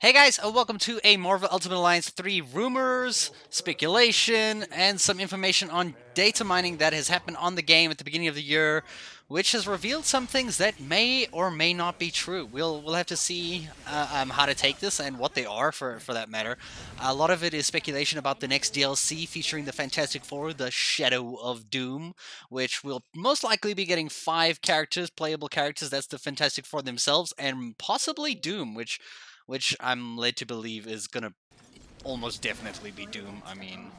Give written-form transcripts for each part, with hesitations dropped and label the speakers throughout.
Speaker 1: Hey guys, welcome to a Marvel Ultimate Alliance 3 rumors, speculation, and some information on data mining that has happened on the game at the beginning of the year, which has revealed some things that may or may not be true. We'll have to see how to take this and what they are for that matter. A lot of it is speculation about the next DLC featuring the Fantastic Four, the Shadow of Doom, which will most likely be getting 5 characters, playable characters. That's the Fantastic Four themselves, and possibly Doom, which I'm led to believe is gonna almost definitely be Doom. I mean,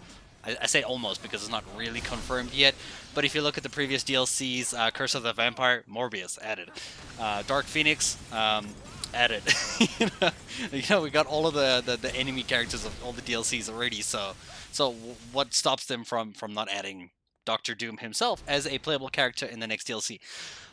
Speaker 1: I say almost because it's not really confirmed yet. But if you look at the previous DLCs, Curse of the Vampire, Morbius added, Dark Phoenix added. you, know, we got all of the enemy characters of all the DLCs already. So what stops them from not adding Doctor Doom himself as a playable character in the next DLC?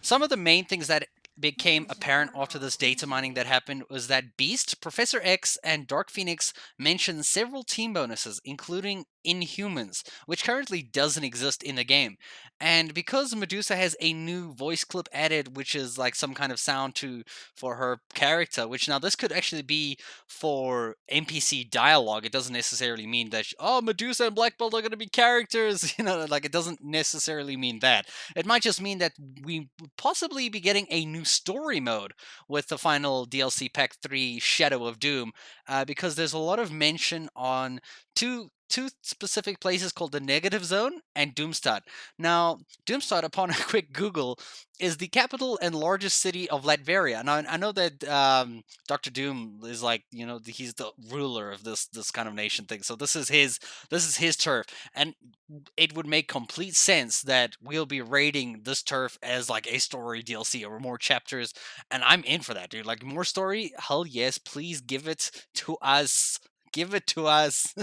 Speaker 1: Some of the main things that became apparent after this data mining that happened was that Beast, Professor X, and Dark Phoenix mentioned several team bonuses, including Inhumans, which currently doesn't exist in the game. And because Medusa has a new voice clip added, which is like some kind of sound to for her character, which now this could actually be for NPC dialogue. It doesn't necessarily mean that Medusa and Black Bolt are going to be characters. Like it doesn't necessarily mean that. It might just mean that we possibly be getting a new story mode with the final DLC Pack 3 Shadow of Doom, because there's a lot of mention on two specific places called the Negative Zone and Doomstad. Now, Doomstad, upon a quick Google, is the capital and largest city of Latveria. Now, I know that Doctor Doom is like he's the ruler of this kind of nation thing. So this is his turf, and it would make complete sense that we'll be raiding this turf as like a story DLC or more chapters, and I'm in for that, dude. Like more story, hell yes, please give it to us. Give it to us.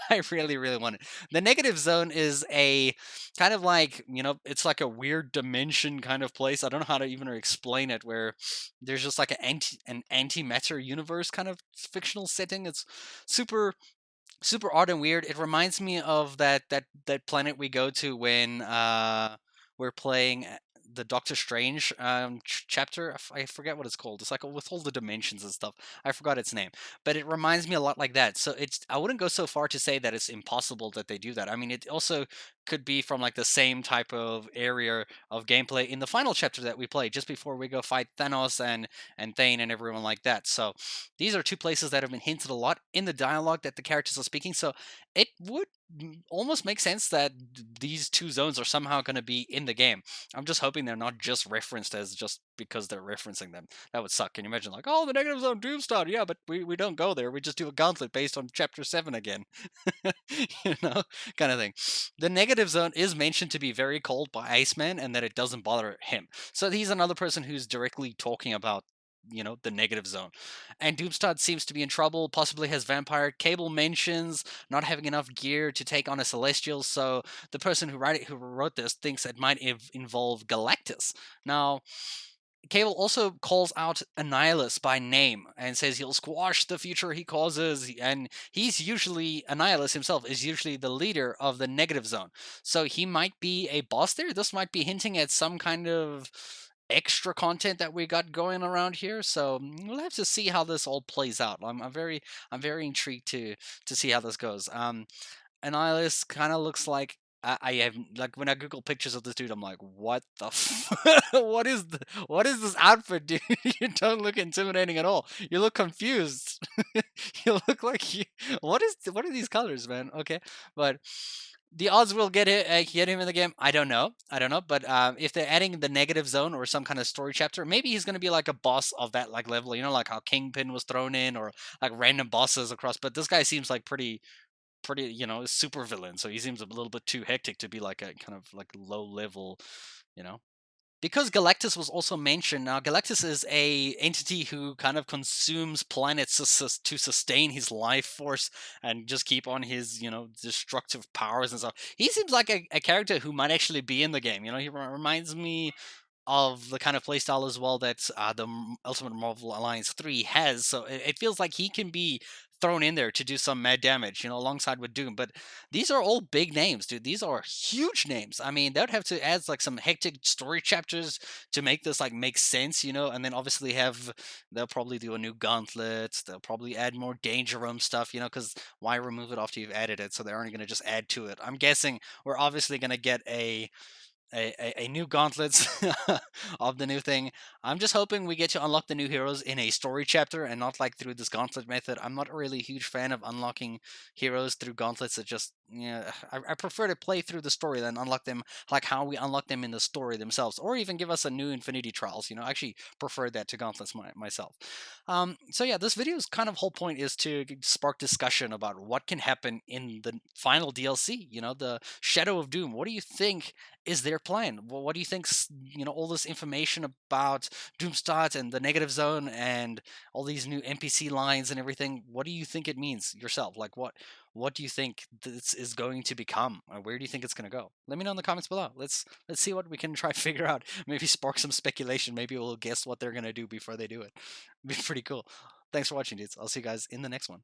Speaker 1: I really, really want it. The negative zone is a kind of like, it's like a weird dimension kind of place. I don't know how to even explain it, where there's just like an antimatter universe kind of fictional setting. It's super super odd and weird. It reminds me of that planet we go to when we're playing the Doctor Strange chapter. I forget what it's called. It's like with all the dimensions and stuff. I forgot its name, but it reminds me a lot like that. So I wouldn't go so far to say that it's impossible that they do that. I mean, it also could be from like the same type of area of gameplay in the final chapter that we play just before we go fight Thanos and Thane and everyone like that. So these are two places that have been hinted a lot in the dialogue that the characters are speaking. So it would almost make sense that these two zones are somehow going to be in the game. I'm just hoping they're not just referenced as just because they're referencing them. That would suck. Can you imagine, like, oh, the negative zone Doomstar? Yeah, but we don't go there. We just do a gauntlet based on Chapter 7 again. you know, kind of thing. The negative zone is mentioned to be very cold by Iceman and that it doesn't bother him. So he's another person who's directly talking about the negative zone. And Doomstad seems to be in trouble, possibly has vampire. Cable mentions not having enough gear to take on a celestial, so the person who wrote this thinks it might involve Galactus. Now, Cable also calls out Annihilus by name and says he'll squash the future he causes, and Annihilus himself is usually the leader of the negative zone. So he might be a boss there. This might be hinting at some kind of extra content that we got going around here. So we'll have to see how this all plays out. I'm very intrigued to see how this goes. Annihilus kind of looks like I have like when I Google pictures of this dude, I'm like, what the what is this outfit, dude? You don't look intimidating at all. You look confused. you look like you. What are these colors, man? Okay, but the odds will get him in the game. I don't know. I don't know. But if they're adding the negative zone or some kind of story chapter, maybe he's going to be like a boss of that like level. Like how Kingpin was thrown in, or like random bosses across. But this guy seems like pretty super villain, so he seems a little bit too hectic to be like a kind of like low level you know because Galactus was also mentioned. Now Galactus is a entity who kind of consumes planets to sustain his life force and just keep on his destructive powers and stuff. He seems like a character who might actually be in the game. He reminds me of the kind of playstyle as well that Ultimate Marvel Alliance 3 has. So it feels like he can be thrown in there to do some mad damage, alongside with Doom. But these are all big names, dude. These are huge names. I mean, they would have to add like some hectic story chapters to make this like make sense, and then obviously they'll probably do a new gauntlet. They'll probably add more danger room stuff, because why remove it after you've added it? So they aren't going to just add to it. I'm guessing we're obviously going to get a new gauntlets of the new thing. I'm just hoping we get to unlock the new heroes in a story chapter and not like through this gauntlet method. I'm not really a huge fan of unlocking heroes through gauntlets. It just, yeah, I prefer to play through the story than unlock them like how we unlock them in the story themselves, or even give us a new Infinity Trials. I actually prefer that to gauntlets myself. So yeah, this video's kind of whole point is to spark discussion about what can happen in the final DLC. The Shadow of Doom. What do you think is their plan? Well, what do you think? All this information about Doomstot and the negative zone and all these new NPC lines and everything. What do you think it means yourself? Like, what do you think this is going to become? Or where do you think it's going to go? Let me know in the comments below. Let's see what we can try to figure out. Maybe spark some speculation. Maybe we'll guess what they're going to do before they do it. It'd be pretty cool. Thanks for watching, dudes. I'll see you guys in the next one.